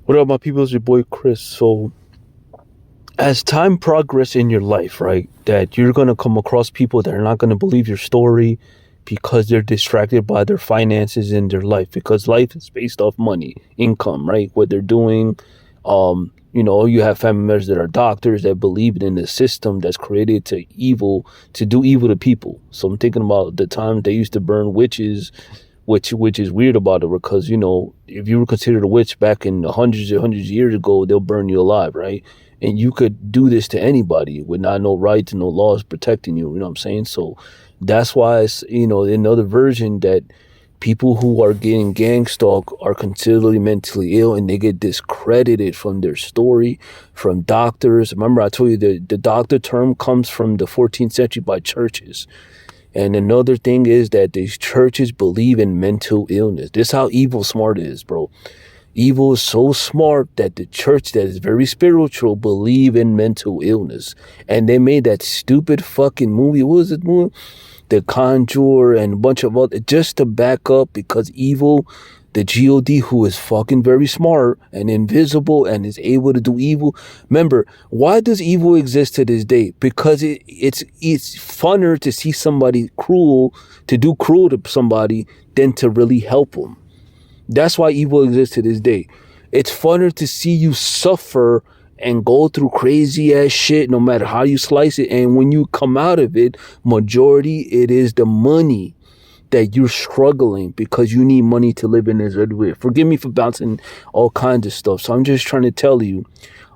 What up, my people? It's your boy Chris. So, as time progresses in your life, right, that you're going to come across people that are not going to believe your story because they're distracted by their finances in their life, because life is based off money, income, right? What they're doing. You have family members that are doctors that believe in the system that's created to do evil to people. So I'm thinking about the time they used to burn witches, which is weird about it, because if you were considered a witch back in hundreds and hundreds of years ago, they'll burn you alive, right? And you could do this to anybody with not no rights and no laws protecting you. You know what I'm saying? So that's why it's another version that people who are getting gang stalked are considered mentally ill, and they get discredited from their story, from doctors. Remember, I told you the doctor term comes from the 14th century by churches. And another thing is that these churches believe in mental illness. This is how evil smart is, bro. Evil is so smart that the church that is very spiritual believe in mental illness. And they made that stupid fucking movie. What was it movie? The Conjure and a bunch of other, just to back up, because evil, the God, who is fucking very smart and invisible and is able to do evil. Remember, why does evil exist to this day? Because it's funner to see somebody cruel, to do cruel to somebody, than to really help them. That's why evil exists to this day. It's funner to see you suffer and go through crazy ass shit, no matter how you slice it. And when you come out of it, majority, it is the money that you're struggling because you need money to live in this other way. Forgive me for bouncing all kinds of stuff. So I'm just trying to tell you,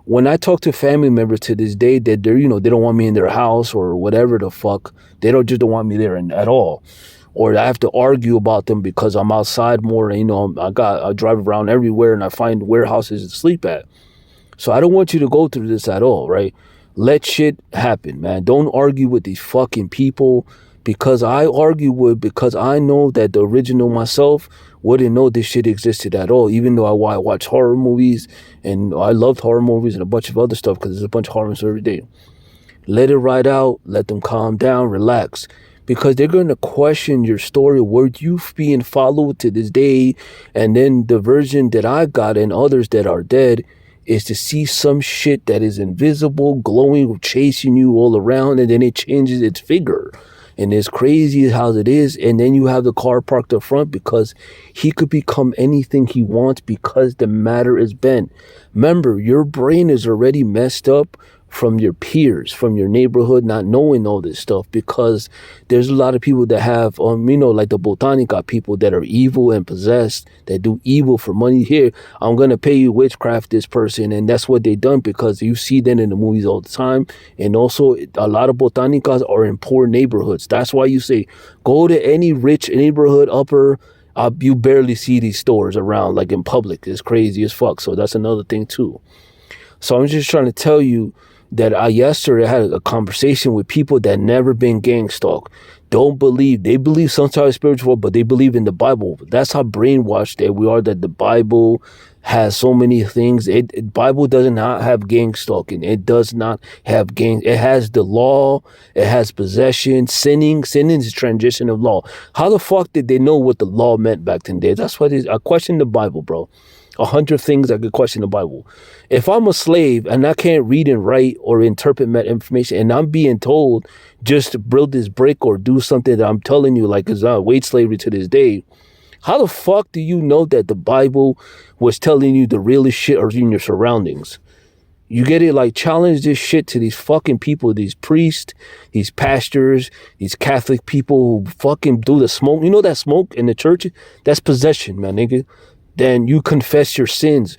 when I talk to family members to this day that they don't want me in their house or whatever the fuck, they don't want me there at all. Or I have to argue about them because I'm outside more. I drive around everywhere and I find warehouses to sleep at. So I don't want you to go through this at all, right? Let shit happen, man. Don't argue with these fucking people, because I know that the original myself wouldn't know this shit existed at all, even though I watch horror movies, and I loved horror movies and a bunch of other stuff, because there's a bunch of horror movies every day. Let it ride out. Let them calm down, relax, because they're going to question your story, where you being followed to this day. And then the version that I got and others that are dead is to see some shit that is invisible, glowing, chasing you all around, and then it changes its figure. And it's crazy how it is. And then you have the car parked up front, because he could become anything he wants because the matter is bent. Remember, your brain is already messed up from your peers, from your neighborhood, not knowing all this stuff, because there's a lot of people that have, like the Botanica people that are evil and possessed, that do evil for money. Here, I'm going to pay you witchcraft this person. And that's what they done, because you see them in the movies all the time. And also, a lot of Botanicas are in poor neighborhoods. That's why you say, go to any rich neighborhood, you barely see these stores around, like in public. It's crazy as fuck. So that's another thing too. So I'm just trying to tell you that I yesterday had a conversation with people that never been gang stalked. They believe some type of spiritual, but they believe in the Bible. That's how brainwashed that we are, that the Bible has so many things. Bible does not have gang stalking. It does not have gang. It has the law. It has possession. Sinning is transition of law. How the fuck did they know what the law meant back then? That's what I question the Bible, bro. 100 things I could question the Bible. If I'm a slave and I can't read and write or interpret information, and I'm being told just to build this brick or do something that I'm telling you, like it's wage slavery to this day, how the fuck do you know that the Bible was telling you the realest shit or in your surroundings? You get it? Like, challenge this shit to these fucking people, these priests, these pastors, these Catholic people who fucking do the smoke. You know that smoke in the church? That's possession, man, nigga. Then you confess your sins.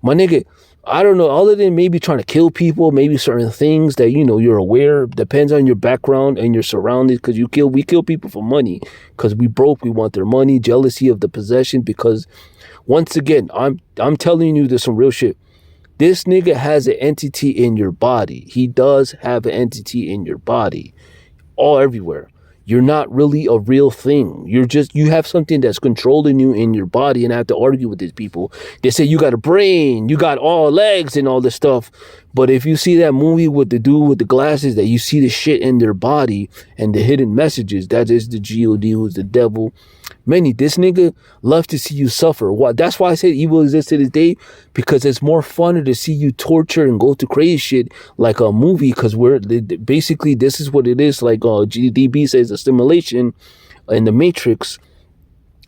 My nigga, I don't know, other than maybe trying to kill people, maybe certain things that, you're aware, depends on your background and your surroundings, because we kill people for money, because we broke, we want their money, jealousy of the possession, because once again, I'm telling you there's some real shit. This nigga has an entity in your body. He does have an entity in your body, all everywhere. You're not really a real thing. You have something that's controlling you in your body, and I have to argue with these people. They say you got a brain, you got all legs and all this stuff. But if you see that movie with the dude with the glasses, that you see the shit in their body and the hidden messages, that is the God, who's the devil. Many, this nigga loves to see you suffer. Why? That's why I said evil exists to this day, because it's more funner to see you torture and go through crazy shit like a movie. Because basically this is what it is. Like GDB says, a simulation in the Matrix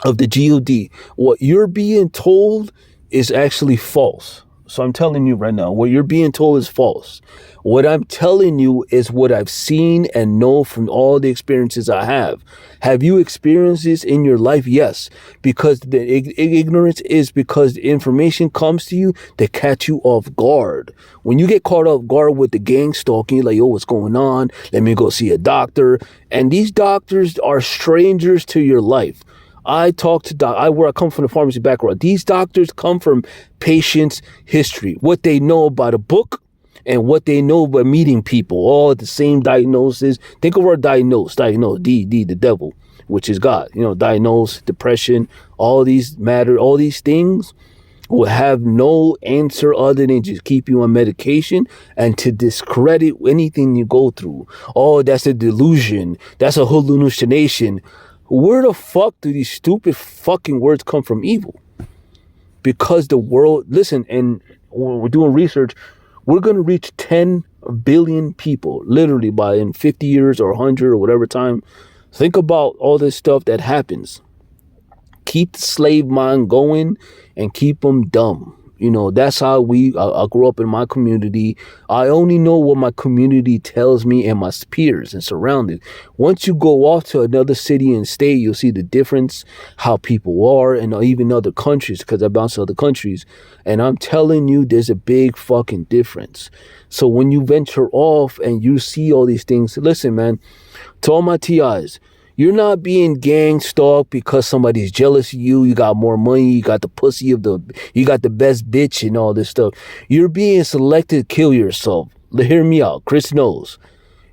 of the God. What you're being told is actually false. So I'm telling you right now, what you're being told is false. What I'm telling you is what I've seen and know from all the experiences I have. Have you experienced this in your life? Yes. Because the ignorance is because the information comes to you to catch you off guard. When you get caught off guard with the gang stalking, you're like, yo, what's going on? Let me go see a doctor. And these doctors are strangers to your life. I talk to I come from the pharmacy background. These doctors come from patients' history, what they know about a book and what they know by meeting people, all the same diagnosis. Think of our diagnose, D, the devil, which is God. Diagnose, depression, all these things will have no answer other than just keep you on medication and to discredit anything you go through. Oh, that's a delusion. That's a hallucination. Where the fuck do these stupid fucking words come from? Evil. Because the world, listen, and when we're doing research, we're going to reach 10 billion people, literally in 50 years or 100 or whatever time. Think about all this stuff that happens. Keep the slave mind going and keep them dumb. That's how I grew up in my community. I only know what my community tells me and my peers and surroundings. Once you go off to another city and state, you'll see the difference, how people are, and even other countries, because I bounce to other countries. And I'm telling you, there's a big fucking difference. So when you venture off and you see all these things, listen, man, to all my TIs, you're not being gang stalked because somebody's jealous of you. You got more money. You got the pussy you got the best bitch and all this stuff. You're being selected to kill yourself. Hear me out. Chris knows.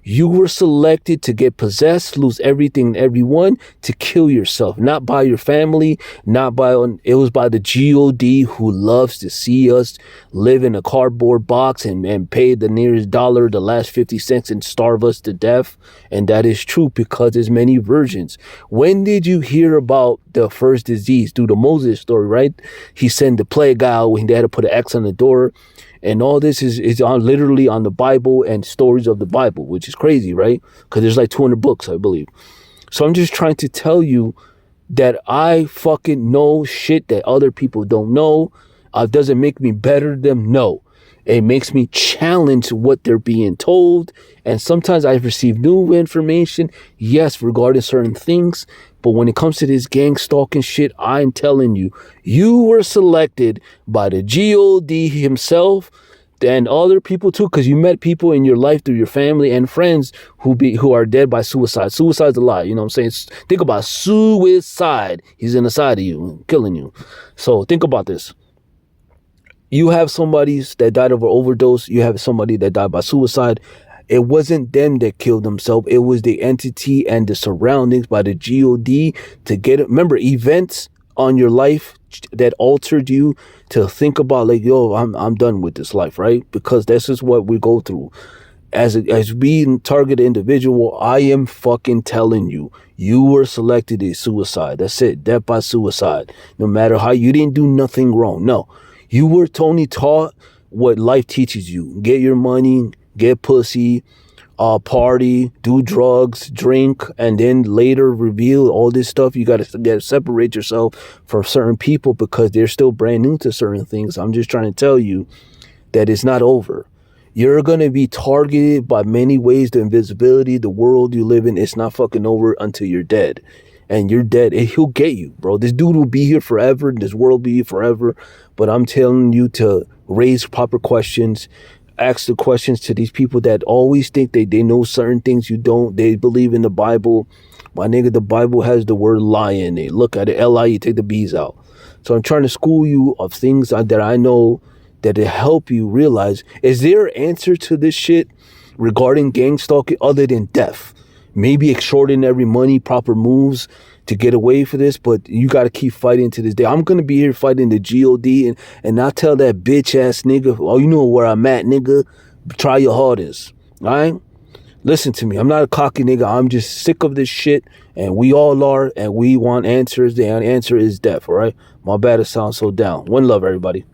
You were selected to get possessed, lose everything and everyone, to kill yourself. Not by your family, it was by the God who loves to see us live in a cardboard box and pay the nearest dollar, the last 50 cents, and starve us to death. And that is true because there's many versions. When did you hear about the first disease? Through the Moses story, right? He sent the plague out when they had to put an X on the door. And all this is literally on the Bible and stories of the Bible, which is crazy, right? Because there's like 200 books, I believe. So I'm just trying to tell you that I fucking know shit that other people don't know. Doesn't make me better than them? No. It makes me challenge what they're being told. And sometimes I receive new information, yes, regarding certain things. But when it comes to this gang stalking shit, I'm telling you, you were selected by the God himself and other people too, because you met people in your life through your family and friends who are dead by suicide. Suicide's a lie, you know what I'm saying? Think about suicide. He's inside of you, killing you. So think about this. You have somebody that died of an overdose. You have somebody that died by suicide. It wasn't them that killed themselves. It was the entity and the surroundings by the God to get it. Remember, events on your life that altered you to think about like, yo, I'm done with this life, right? Because this is what we go through. As being target individual, I am fucking telling you, you were selected as suicide. That's it. Death by suicide. No matter how, you didn't do nothing wrong. No. You were only taught what life teaches you. Get your money, get pussy, party, do drugs, drink, and then later reveal all this stuff. You got to separate yourself from certain people because they're still brand new to certain things. I'm just trying to tell you that it's not over. You're going to be targeted by many ways. The invisibility, the world you live in, it's not fucking over until you're dead. And you're dead. He'll get you, bro. This dude will be here forever. This world will be here forever. But I'm telling you to raise proper questions. Ask the questions to these people that always think they know certain things you don't. They believe in the Bible. My nigga, the Bible has the word lie in it. Look at it. L-I, take the B's out. So I'm trying to school you of things that I know that will help you realize, is there an answer to this shit regarding gang stalking other than death? Maybe extraordinary money, proper moves to get away for this, but you got to keep fighting to this day. I'm going to be here fighting the GOD and not tell that bitch ass nigga, oh, you know where I'm at, nigga. Try your hardest. All right? Listen to me. I'm not a cocky nigga. I'm just sick of this shit, and we all are, and we want answers. The answer is death, all right? My bad it sounds so down. One love, everybody.